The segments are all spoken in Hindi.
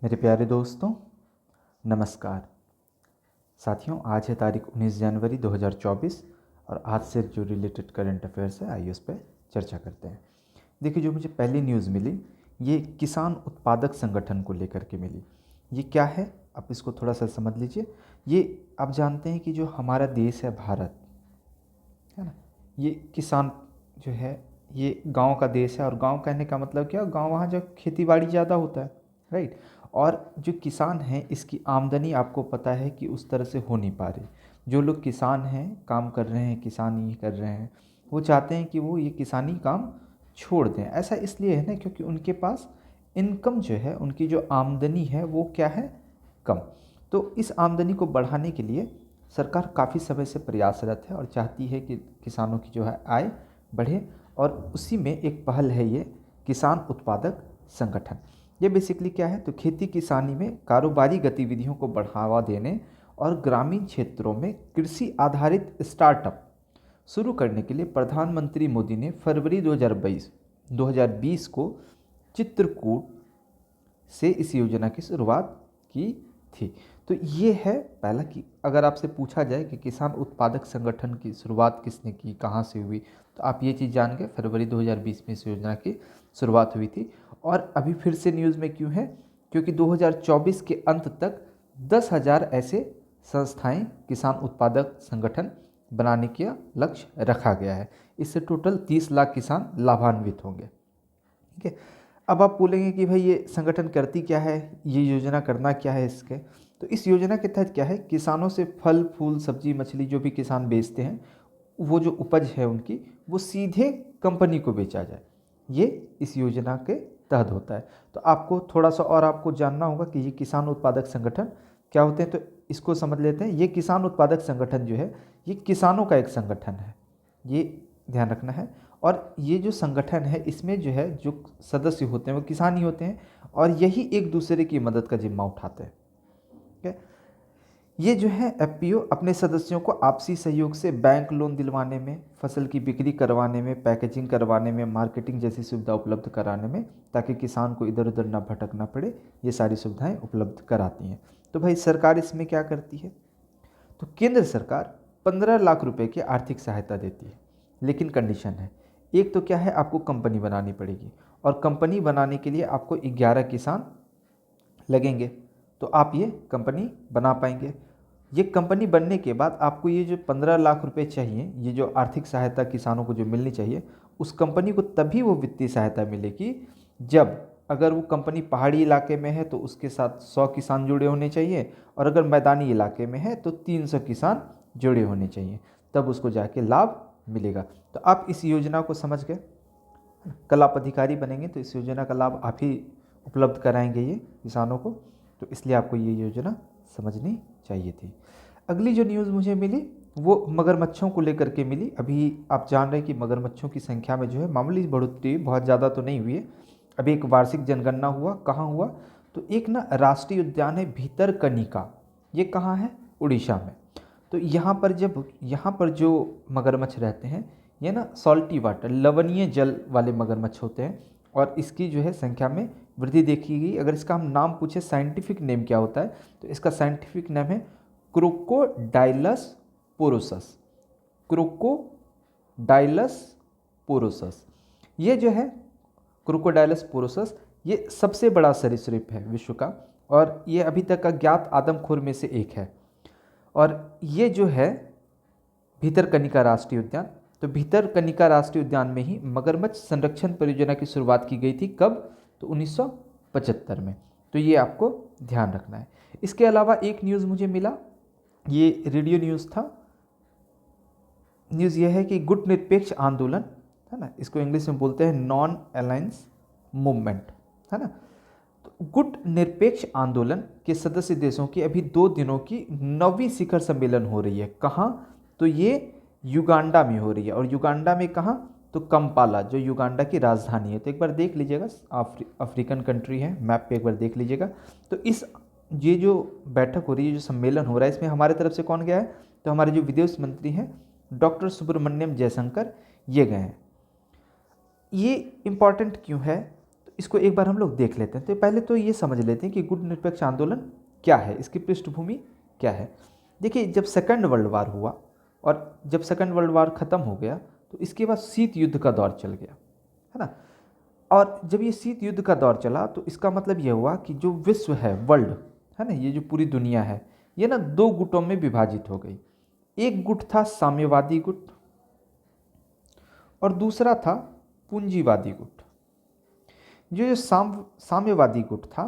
मेरे प्यारे दोस्तों, नमस्कार। साथियों, आज है तारीख 19 जनवरी 2024 और आज से जो रिलेटेड करंट अफेयर्स है आइए उस पर चर्चा करते हैं। देखिए, जो मुझे पहली न्यूज़ मिली ये किसान उत्पादक संगठन को लेकर के मिली। ये क्या है, आप इसको थोड़ा सा समझ लीजिए। ये आप जानते हैं कि जो हमारा देश है भारत, है ना, ये किसान जो है ये गांव का देश है। और गांव कहने का मतलब क्या, गांव वहाँ जो खेती बाड़ी ज़्यादा होता है, राइट। और जो किसान हैं इसकी आमदनी आपको पता है कि उस तरह से हो नहीं पा रही। जो लोग किसान हैं, काम कर रहे हैं, किसानी कर रहे हैं, वो चाहते हैं कि वो ये किसानी काम छोड़ दें। ऐसा इसलिए है ना क्योंकि उनके पास इनकम जो है, उनकी जो आमदनी है वो क्या है, कम। तो इस आमदनी को बढ़ाने के लिए सरकार काफ़ी समय से प्रयासरत है और चाहती है कि किसानों की जो है आय बढ़े। और उसी में एक पहल है ये किसान उत्पादक संगठन। ये बेसिकली क्या है, तो खेती किसानी में कारोबारी गतिविधियों को बढ़ावा देने और ग्रामीण क्षेत्रों में कृषि आधारित स्टार्टअप शुरू करने के लिए प्रधानमंत्री मोदी ने फरवरी 2020 को चित्रकूट से इस योजना की शुरुआत की थी। तो ये है पहला कि अगर आपसे पूछा जाए कि किसान उत्पादक संगठन की शुरुआत किसने की, कहाँ से हुई, तो आप ये चीज़ जान गए फरवरी 2020 में इस योजना की शुरुआत हुई थी। और अभी फिर से न्यूज़ में क्यों है, क्योंकि 2024 के अंत तक 10,000 ऐसे संस्थाएं किसान उत्पादक संगठन बनाने का लक्ष्य रखा गया है। इससे टोटल 30 लाख किसान लाभान्वित होंगे। ठीक है। अब आप बोलेंगे कि भाई ये संगठन करती क्या है, ये योजना करना क्या है इसके। तो इस योजना के तहत क्या है, किसानों से फल फूल सब्जी मछली जो भी किसान बेचते हैं, वो जो उपज है उनकी, वो सीधे कंपनी को बेचा जाए। ये इस योजना के तहत होता है। तो आपको थोड़ा सा और आपको जानना होगा कि ये किसान उत्पादक संगठन क्या होते हैं, तो इसको समझ लेते हैं। ये किसान उत्पादक संगठन जो है ये किसानों का एक संगठन है, ये ध्यान रखना है। और ये जो संगठन है इसमें जो है जो सदस्य होते हैं वो किसान ही होते हैं और यही एक दूसरे की मदद का जिम्मा उठाते हैं। ठीक है। ये जो है एफपीओ अपने सदस्यों को आपसी सहयोग से बैंक लोन दिलवाने में, फसल की बिक्री करवाने में, पैकेजिंग करवाने में, मार्केटिंग जैसी सुविधा उपलब्ध कराने में, ताकि किसान को इधर उधर ना भटकना पड़े, ये सारी सुविधाएं उपलब्ध कराती हैं। तो भाई सरकार इसमें क्या करती है, तो केंद्र सरकार 15 लाख रुपए की आर्थिक सहायता देती है। लेकिन कंडीशन है, एक तो क्या है, आपको कंपनी बनानी पड़ेगी और कंपनी बनाने के लिए आपको 11 किसान लगेंगे, तो आप ये कंपनी बना पाएंगे। ये कंपनी बनने के बाद आपको ये जो 15 लाख रुपए चाहिए, ये जो आर्थिक सहायता किसानों को जो मिलनी चाहिए, उस कंपनी को तभी वो वित्तीय सहायता मिलेगी जब, अगर वो कंपनी पहाड़ी इलाके में है तो उसके साथ 100 किसान जुड़े होने चाहिए, और अगर मैदानी इलाके में है तो 300 किसान जुड़े होने चाहिए, तब उसको जाके लाभ मिलेगा। तो आप इस योजना को समझ गए। कल आप अधिकारी बनेंगे तो इस योजना का लाभ आप ही उपलब्ध कराएंगे ये किसानों को, तो इसलिए आपको ये योजना समझनी चाहिए थी। अगली जो न्यूज़ मुझे मिली वो मगरमच्छों को लेकर के मिली। अभी आप जान रहे हैं कि मगरमच्छों की संख्या में जो है मामूली बढ़ोतरी, बहुत ज़्यादा तो नहीं हुई है। अभी एक वार्षिक जनगणना हुआ, कहाँ हुआ, तो एक ना राष्ट्रीय उद्यान है भितरकनिका, ये कहाँ है, उड़ीसा में। तो यहाँ पर जो मगरमच्छ रहते हैं ये ना सॉल्टी वाटर, लवणीय जल वाले मगरमच्छ होते हैं और इसकी जो है संख्या में वृद्धि देखी गई। अगर इसका हम नाम पूछे साइंटिफिक नेम क्या होता है, तो इसका साइंटिफिक नेम है क्रोकोडाइलस पोरोसस। क्रोकोडाइलस पोरोसस, ये जो है क्रोकोडाइलस पोरोसस, ये सबसे बड़ा सरीसृप है विश्व का और ये अभी तक का ज्ञात आदमखोर में से एक है। और ये जो है भितरकनिका राष्ट्रीय उद्यान, तो भितरकनिका राष्ट्रीय उद्यान में ही मगरमच्छ संरक्षण परियोजना की शुरुआत की गई थी। कब, तो 1975 में। तो ये आपको ध्यान रखना है। इसके अलावा एक न्यूज़ मुझे मिला, ये रेडियो न्यूज़ था। न्यूज़ ये है कि गुट निरपेक्ष आंदोलन, है ना, इसको इंग्लिश में बोलते हैं नॉन अलायंस मूवमेंट, है ना। तो गुट निरपेक्ष आंदोलन के सदस्य देशों की अभी 2 दिनों की 9वीं शिखर सम्मेलन हो रही है। कहाँ, तो ये युगांडा में हो रही है। और युगांडा में कहाँ, तो कंपाला, जो युगांडा की राजधानी है। तो एक बार देख लीजिएगा, अफ्रीकन कंट्री है, मैप पे एक बार देख लीजिएगा। तो ये जो बैठक हो रही है, जो सम्मेलन हो रहा है, इसमें हमारे तरफ से कौन गया है, तो हमारे जो विदेश मंत्री हैं डॉक्टर सुब्रमण्यम जयशंकर, ये गए हैं। ये इम्पॉर्टेंट क्यों है, तो इसको एक बार हम लोग देख लेते हैं। तो पहले तो ये समझ लेते हैं कि गुट निरपेक्ष आंदोलन क्या है, इसकी पृष्ठभूमि क्या है। देखिए, जब सेकंड वर्ल्ड वार हुआ और जब सेकंड वर्ल्ड वार ख़त्म हो गया तो इसके बाद शीत युद्ध का दौर चल गया, है ना। और जब ये शीत युद्ध का दौर चला तो इसका मतलब ये हुआ कि जो विश्व है, वर्ल्ड है ना, ये जो पूरी दुनिया है, ये ना दो गुटों में विभाजित हो गई। एक गुट था साम्यवादी गुट और दूसरा था पूंजीवादी गुट। जो साम्यवादी गुट था,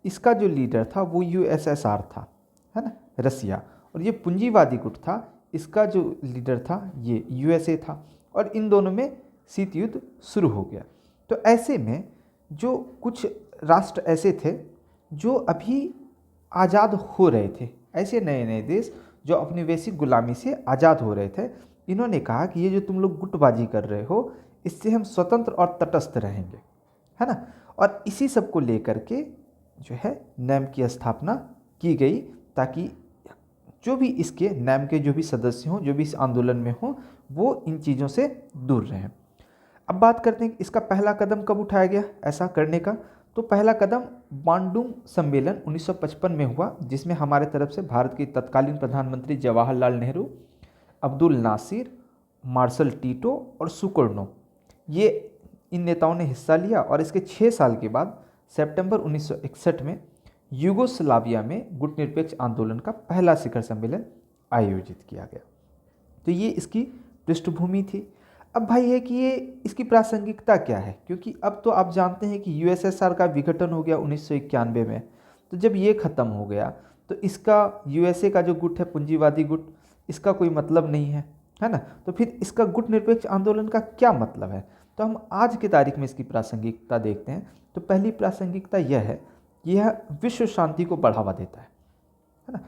इसका जो लीडर था वो यूएसएसआर था, है ना, रसिया। और ये पूंजीवादी गुट था, इसका जो लीडर था ये यूएसए था। और इन दोनों में शीत युद्ध शुरू हो गया। तो ऐसे में जो कुछ राष्ट्र ऐसे थे जो अभी आज़ाद हो रहे थे, ऐसे नए नए देश जो अपनी वैसी गुलामी से आज़ाद हो रहे थे, इन्होंने कहा कि ये जो तुम लोग गुटबाजी कर रहे हो, इससे हम स्वतंत्र और तटस्थ रहेंगे, है ना। और इसी सब को लेकर के जो है नैम की स्थापना की गई, ताकि जो भी इसके नैम के जो भी सदस्य हों, जो भी इस आंदोलन में हों, वो इन चीज़ों से दूर रहें। अब बात करते हैं कि इसका पहला कदम कब उठाया गया ऐसा करने का। तो पहला कदम बांडुंग सम्मेलन 1955 में हुआ, जिसमें हमारे तरफ से भारत के तत्कालीन प्रधानमंत्री जवाहरलाल नेहरू, अब्दुल नासिर, मार्शल टीटो और सुकर्नो, ये इन नेताओं ने हिस्सा लिया। और इसके 6 साल के बाद सितंबर 1961 में यूगोस्लाविया में गुटनिरपेक्ष आंदोलन का पहला शिखर सम्मेलन आयोजित किया गया। तो ये इसकी पृष्ठभूमि थी। अब भाई है कि ये इसकी प्रासंगिकता क्या है, क्योंकि अब तो आप जानते हैं कि यूएसएसआर का विघटन हो गया 1991 में। तो जब ये ख़त्म हो गया तो इसका यूएसए का जो गुट है, पूंजीवादी गुट, इसका कोई मतलब नहीं है ना। तो फिर इसका गुट निरपेक्ष आंदोलन का क्या मतलब है। तो हम आज की तारीख में इसकी प्रासंगिकता देखते हैं। तो पहली प्रासंगिकता यह है कि यह विश्व शांति को बढ़ावा देता है ना।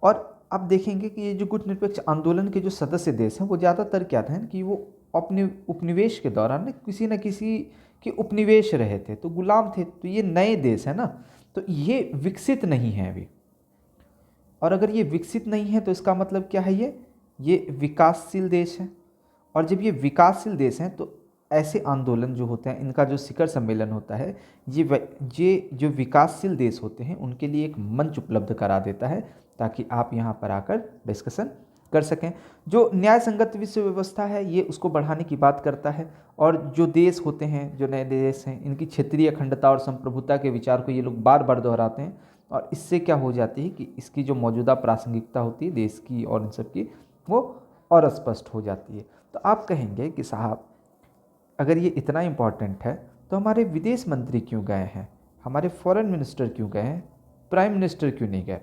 और आप देखेंगे कि ये जो गुट निरपेक्ष आंदोलन के जो सदस्य देश हैं, वो ज़्यादातर क्या थे कि वो अपने उपनिवेश के दौरान न किसी के उपनिवेश रहे थे, तो गुलाम थे। तो ये नए देश है ना, तो ये विकसित नहीं है अभी। और अगर ये विकसित नहीं है तो इसका मतलब क्या है, ये विकासशील देश है। और जब ये विकासशील देश हैं तो ऐसे आंदोलन जो होते हैं, इनका जो शिखर सम्मेलन होता है, ये जो विकासशील देश होते हैं उनके लिए एक मंच उपलब्ध करा देता है, ताकि आप यहाँ पर आकर डिस्कशन कर सकें। जो न्याय संगत विश्व व्यवस्था है, ये उसको बढ़ाने की बात करता है। और जो देश होते हैं, जो नए देश हैं, इनकी क्षेत्रीय अखंडता और संप्रभुता के विचार को ये लोग बार बार दोहराते हैं। और इससे क्या हो जाती है कि इसकी जो मौजूदा प्रासंगिकता होती है देश की और इन सब की, वो और स्पष्ट हो जाती है। तो आप कहेंगे कि साहब, अगर ये इतना इम्पॉर्टेंट है तो हमारे विदेश मंत्री क्यों गए हैं, हमारे फॉरेन मिनिस्टर क्यों गए हैं, प्राइम मिनिस्टर क्यों नहीं गए।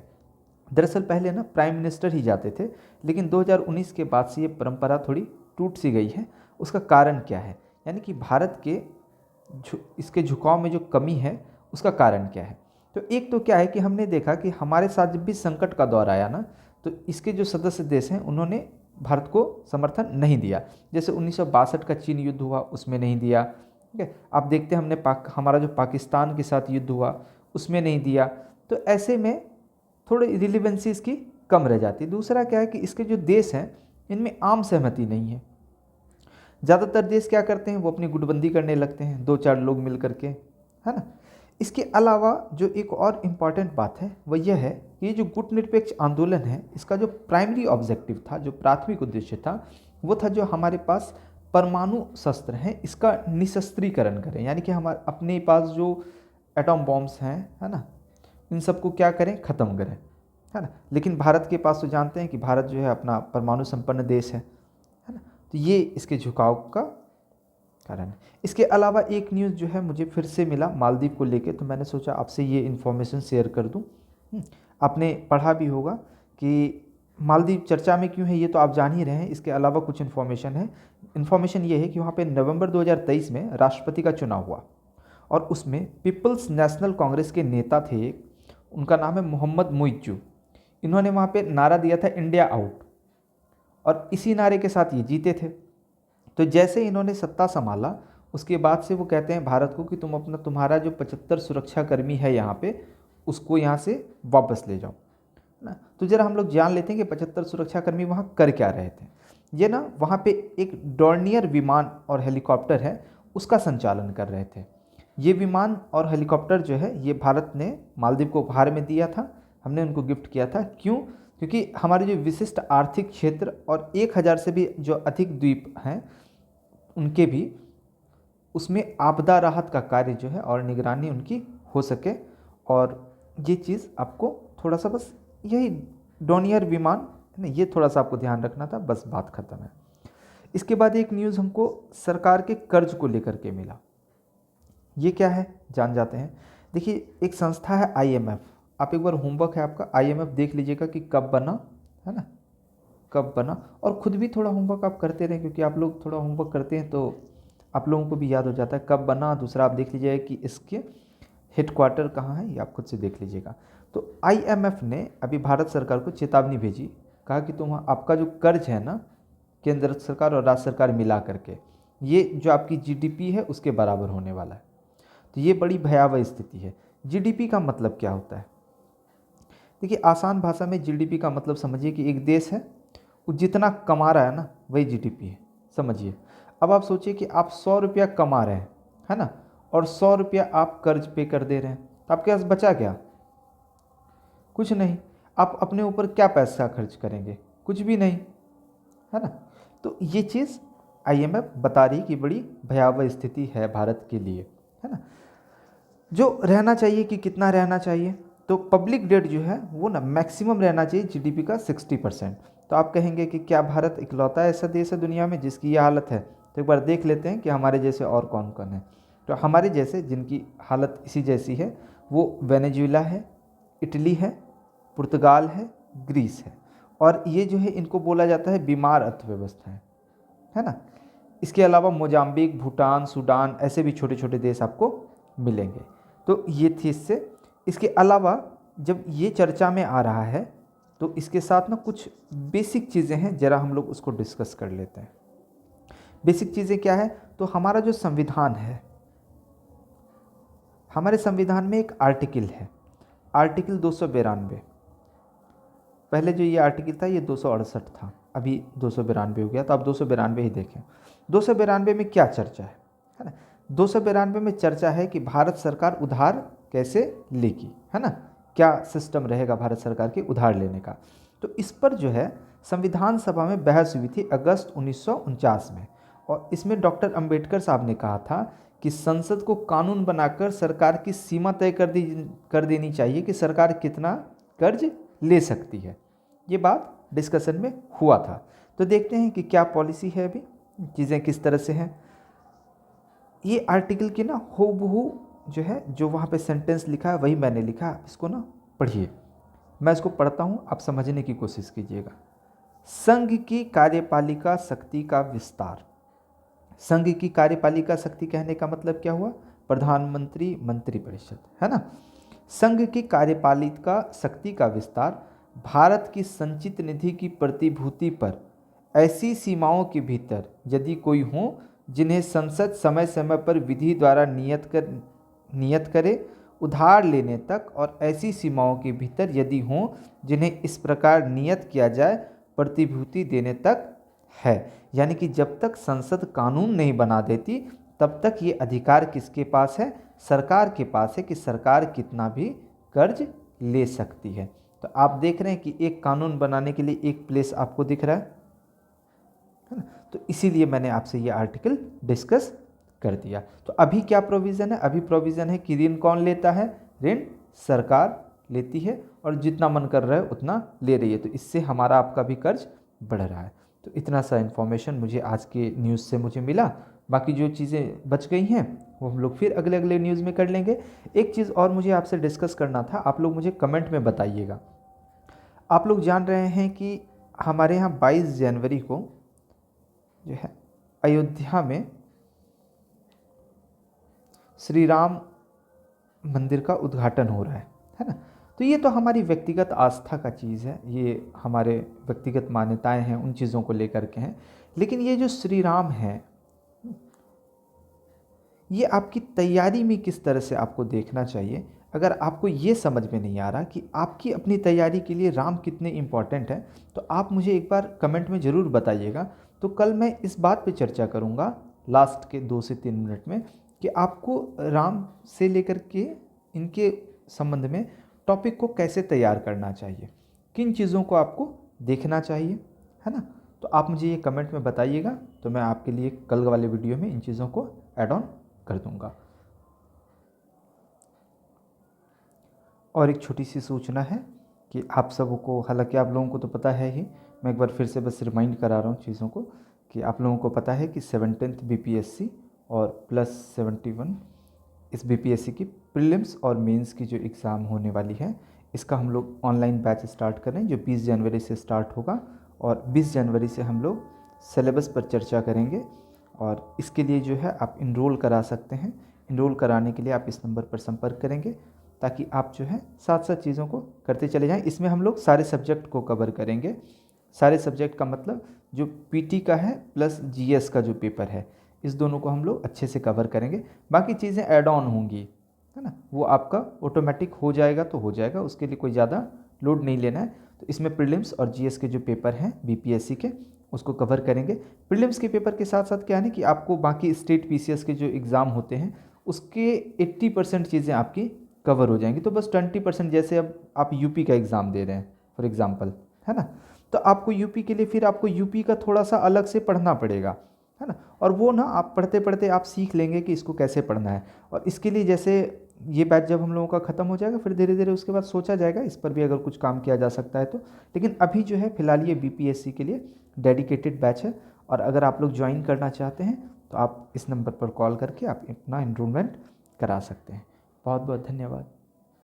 दरअसल पहले ना प्राइम मिनिस्टर ही जाते थे, लेकिन 2019 के बाद से ये परंपरा थोड़ी टूट सी गई है। उसका कारण क्या है, यानी कि भारत के इसके झुकाव में जो कमी है, उसका कारण क्या है। तो एक तो क्या है कि हमने देखा कि हमारे साथ जब भी संकट का दौर आया ना, तो इसके जो सदस्य देश हैं उन्होंने भारत को समर्थन नहीं दिया। जैसे 1962 का चीन युद्ध हुआ, उसमें नहीं दिया, ठीक है। आप देखते हैं हमारा जो पाकिस्तान के साथ युद्ध हुआ, उसमें नहीं दिया। तो ऐसे में थोड़ी रिलेवेंसी इसकी कम रह जाती है। दूसरा क्या है कि इसके जो देश हैं, इनमें आम सहमति नहीं है। ज़्यादातर देश क्या करते हैं, वो अपनी गुटबंदी करने लगते हैं, 2-4 लोग मिल करके, है ना। इसके अलावा जो एक और इम्पॉर्टेंट बात है वो यह है कि ये जो गुटनिरपेक्ष आंदोलन है, इसका जो प्राइमरी ऑब्जेक्टिव था, जो प्राथमिक उद्देश्य था, वो था जो हमारे पास परमाणु शस्त्र हैं, इसका निशस्त्रीकरण करें। यानी कि हमारे अपने पास जो एटॉम बॉम्ब्स हैं, है ना, इन सबको क्या करें, ख़त्म करें, है ना। लेकिन भारत के पास तो जानते हैं कि भारत जो है अपना परमाणु संपन्न देश है ना। तो ये इसके झुकाव का कारण है। इसके अलावा एक न्यूज़ जो है मुझे फिर से मिला मालदीव को लेके, तो मैंने सोचा आपसे ये इन्फॉर्मेशन शेयर कर दूं। आपने पढ़ा भी होगा कि मालदीव चर्चा में क्यों है, ये तो आप जान ही रहे हैं। इसके अलावा कुछ इन्फॉर्मेशन है। इन्फॉर्मेशन ये है कि वहाँ पे नवंबर 2023 में राष्ट्रपति का चुनाव हुआ, और उसमें पीपल्स नेशनल कांग्रेस के नेता थे एक, उनका नाम है मोहम्मद मुइज्जू। इन्होंने वहाँ पे नारा दिया था इंडिया आउट, और इसी नारे के साथ ये जीते थे। तो जैसे इन्होंने सत्ता संभाला, उसके बाद से वो कहते हैं भारत को कि तुम्हारा जो 75 सुरक्षाकर्मी है यहाँ पे, उसको यहाँ से वापस ले जाओ ना। तो जरा हम लोग जान लेते हैं कि 75 सुरक्षाकर्मी वहाँ कर क्या रहे थे। ये ना वहाँ पे एक डॉर्नियर विमान और हेलीकॉप्टर है, उसका संचालन कर रहे थे। ये विमान और हेलीकॉप्टर जो है ये भारत ने मालदीव को उपहार में दिया था, हमने उनको गिफ्ट किया था। क्यों? क्योंकि हमारे जो विशिष्ट आर्थिक क्षेत्र और 1000 से भी जो अधिक द्वीप हैं उनके भी उसमें आपदा राहत का कार्य जो है और निगरानी उनकी हो सके। और ये चीज़ आपको थोड़ा सा बस यही डोनियर विमान है ना, ये थोड़ा सा आपको ध्यान रखना था, बस बात खत्म है। इसके बाद एक न्यूज़ हमको सरकार के कर्ज को लेकर के मिला। ये क्या है जान जाते हैं। देखिए, एक संस्था है IMF, आप एक बार होमवर्क है आपका IMF देख लीजिएगा कि कब बना, है ना, कब बना। और ख़ुद भी थोड़ा होमवर्क आप करते रहें, क्योंकि आप लोग थोड़ा होमवर्क करते हैं तो आप लोगों को भी याद हो जाता है कब बना। दूसरा आप देख लीजिएगा कि इसके हेडक्वार्टर कहाँ है, ये आप खुद से देख लीजिएगा। तो IMF ने अभी भारत सरकार को चेतावनी भेजी, कहा कि तुम आपका जो कर्ज है ना, केंद्र सरकार और राज्य सरकार मिला करके, ये जो आपकी GDP है उसके बराबर होने वाला है। तो ये बड़ी भयावह स्थिति है। GDP का मतलब क्या होता है? देखिए, आसान भाषा में GDP का मतलब समझिए कि एक देश है वो जितना कमा रहा है ना वही GDP है, समझिए। अब आप सोचिए कि आप 100 रुपया कमा रहे हैं, है ना, और 100 रुपया आप कर्ज पे कर दे रहे हैं, तो आपके पास बचा क्या? कुछ नहीं। आप अपने ऊपर क्या पैसा खर्च करेंगे? कुछ भी नहीं, है ना। तो ये चीज़ IMF बता रही कि बड़ी भयावह स्थिति है भारत के लिए, है ना। जो रहना चाहिए कि कितना रहना चाहिए, तो पब्लिक डेट जो है वो ना मैक्सिमम रहना चाहिए GDP का 60%। तो आप कहेंगे कि क्या भारत इकलौता ऐसा देश है दुनिया में जिसकी ये हालत है? तो एक बार देख लेते हैं कि हमारे जैसे और कौन कौन है। तो हमारे जैसे जिनकी हालत इसी जैसी है वो वेनेजुएला है, इटली है, पुर्तगाल है, ग्रीस है। और ये जो है इनको बोला जाता है बीमार अर्थव्यवस्था है ना। इसके अलावा मोजाम्बिक, भूटान, सूडान, ऐसे भी छोटे छोटे देश आपको मिलेंगे। तो ये थी इससे। इसके अलावा जब ये चर्चा में आ रहा है तो इसके साथ ना कुछ बेसिक चीज़ें हैं, ज़रा हम लोग उसको डिस्कस कर लेते हैं। बेसिक चीज़ें क्या है? तो हमारा जो संविधान है, हमारे संविधान में एक आर्टिकल है, आर्टिकल 292। पहले जो ये आर्टिकल था ये 268 था, अभी 292 हो गया, तो आप 292 ही देखें। 292 में क्या चर्चा है ना? 292 में चर्चा है कि भारत सरकार उधार कैसे लेगी, है ना, क्या सिस्टम रहेगा भारत सरकार के उधार लेने का। तो इस पर जो है संविधान सभा में बहस हुई थी अगस्त 1949 में, और इसमें डॉक्टर अंबेडकर साहब ने कहा था कि संसद को कानून बनाकर सरकार की सीमा तय कर देनी चाहिए कि सरकार कितना कर्ज ले सकती है। ये बात डिस्कशन में हुआ था। तो देखते हैं कि क्या पॉलिसी है, अभी चीज़ें किस तरह से हैं। ये आर्टिकल की ना हूबहू जो है, जो वहाँ पे सेंटेंस लिखा है वही मैंने लिखा है, इसको ना पढ़िए। मैं इसको पढ़ता हूँ, आप समझने की कोशिश कीजिएगा। संघ की कार्यपालिका शक्ति का विस्तार। संघ की कार्यपालिका शक्ति कहने का मतलब क्या हुआ? प्रधानमंत्री, मंत्रिपरिषद, है ना। संघ की कार्यपालिका शक्ति का विस्तार भारत की संचित निधि की प्रतिभूति पर ऐसी सीमाओं के भीतर यदि कोई हो जिन्हें संसद समय समय पर विधि द्वारा नियत करे उधार लेने तक, और ऐसी सीमाओं के भीतर यदि हों जिन्हें इस प्रकार नियत किया जाए प्रतिभूति देने तक है। यानी कि जब तक संसद कानून नहीं बना देती तब तक ये अधिकार किसके पास है? सरकार के पास है कि सरकार कितना भी कर्ज ले सकती है। तो आप देख रहे हैं कि एक कानून बनाने के लिए एक प्लेस आपको दिख रहा है ना। तो इसीलिए मैंने आपसे ये आर्टिकल डिस्कस कर दिया। तो अभी क्या प्रोविज़न है? अभी प्रोविज़न है कि ऋण कौन लेता है? ऋण सरकार लेती है, और जितना मन कर रहा है उतना ले रही है। तो इससे हमारा आपका भी कर्ज बढ़ रहा है। तो इतना सा इन्फॉर्मेशन मुझे आज के न्यूज़ से मुझे मिला। बाकी जो चीज़ें बच गई हैं वो हम लोग फिर अगले न्यूज़ में कर लेंगे। एक चीज़ और मुझे आपसे डिस्कस करना था, आप लोग मुझे कमेंट में बताइएगा। आप लोग जान रहे हैं कि हमारे यहाँ 22 जनवरी को जो है अयोध्या में श्री राम मंदिर का उद्घाटन हो रहा है ना। तो ये तो हमारी व्यक्तिगत आस्था का चीज़ है, ये हमारे व्यक्तिगत मान्यताएं हैं, उन चीज़ों को लेकर के हैं। लेकिन ये जो श्री राम है, ये आपकी तैयारी में किस तरह से आपको देखना चाहिए। अगर आपको ये समझ में नहीं आ रहा कि आपकी अपनी तैयारी के लिए राम कितने इम्पॉर्टेंट हैं, तो आप मुझे एक बार कमेंट में ज़रूर बताइएगा। तो कल मैं इस बात पे चर्चा करूँगा लास्ट के 2 से 3 मिनट में कि आपको राम से लेकर के इनके संबंध में टॉपिक को कैसे तैयार करना चाहिए, किन चीज़ों को आपको देखना चाहिए, है ना। तो आप मुझे ये कमेंट में बताइएगा, तो मैं आपके लिए कल वाले वीडियो में इन चीज़ों को ऐड ऑन कर दूंगा। और एक छोटी सी सूचना है कि आप सबको, हालांकि आप लोगों को तो पता है ही, मैं एक बार फिर से बस रिमाइंड करा रहा हूँ चीज़ों को, कि आप लोगों को पता है कि 17th BPSC और +71 इस BPSC की प्रीलिम्स और मेंस की जो एग्ज़ाम होने वाली है, इसका हम लोग ऑनलाइन बैच स्टार्ट कर रहे हैं, जो 20 जनवरी से स्टार्ट होगा। और 20 जनवरी से हम लोग सिलेबस पर चर्चा करेंगे। और इसके लिए जो है आप इनरोल करा सकते हैं। इनरोल कराने के लिए आप इस नंबर पर संपर्क करेंगे, ताकि आप जो है साथ साथ चीज़ों को करते चले जाएं। इसमें हम लोग सारे सब्जेक्ट को कवर करेंगे। सारे सब्जेक्ट का मतलब जो PT का है प्लस GS का जो पेपर है, इस दोनों को हम लोग अच्छे से कवर करेंगे। बाकी चीज़ें ऐड ऑन होंगी, है ना, वो आपका ऑटोमेटिक हो जाएगा तो हो जाएगा, उसके लिए कोई ज़्यादा लोड नहीं लेना है। तो इसमें प्रीलिम्स और GS के जो पेपर हैं BPSC के, उसको कवर करेंगे। प्रीलिम्स के पेपर के साथ साथ क्या है ना, कि आपको बाकी स्टेट PCS के जो एग्ज़ाम होते हैं उसके 80% चीज़ें आपकी कवर हो जाएंगी। तो बस 20%, जैसे अब आप UP का एग्ज़ाम दे रहे हैं फॉर एग्ज़ाम्पल, है ना, तो आपको UP के लिए फिर आपको UP का थोड़ा सा अलग से पढ़ना पड़ेगा, है ना। और वो ना आप पढ़ते पढ़ते आप सीख लेंगे कि इसको कैसे पढ़ना है। और इसके लिए जैसे ये बैच जब हम लोगों का ख़त्म हो जाएगा, फिर धीरे धीरे उसके बाद सोचा जाएगा इस पर भी अगर कुछ काम किया जा सकता है तो। लेकिन अभी जो है फ़िलहाल ये BPSC के लिए डेडिकेटेड बैच है। और अगर आप लोग ज्वाइन करना चाहते हैं तो आप इस नंबर पर कॉल करके आप अपना एनरोलमेंट करा सकते हैं। बहुत बहुत धन्यवाद।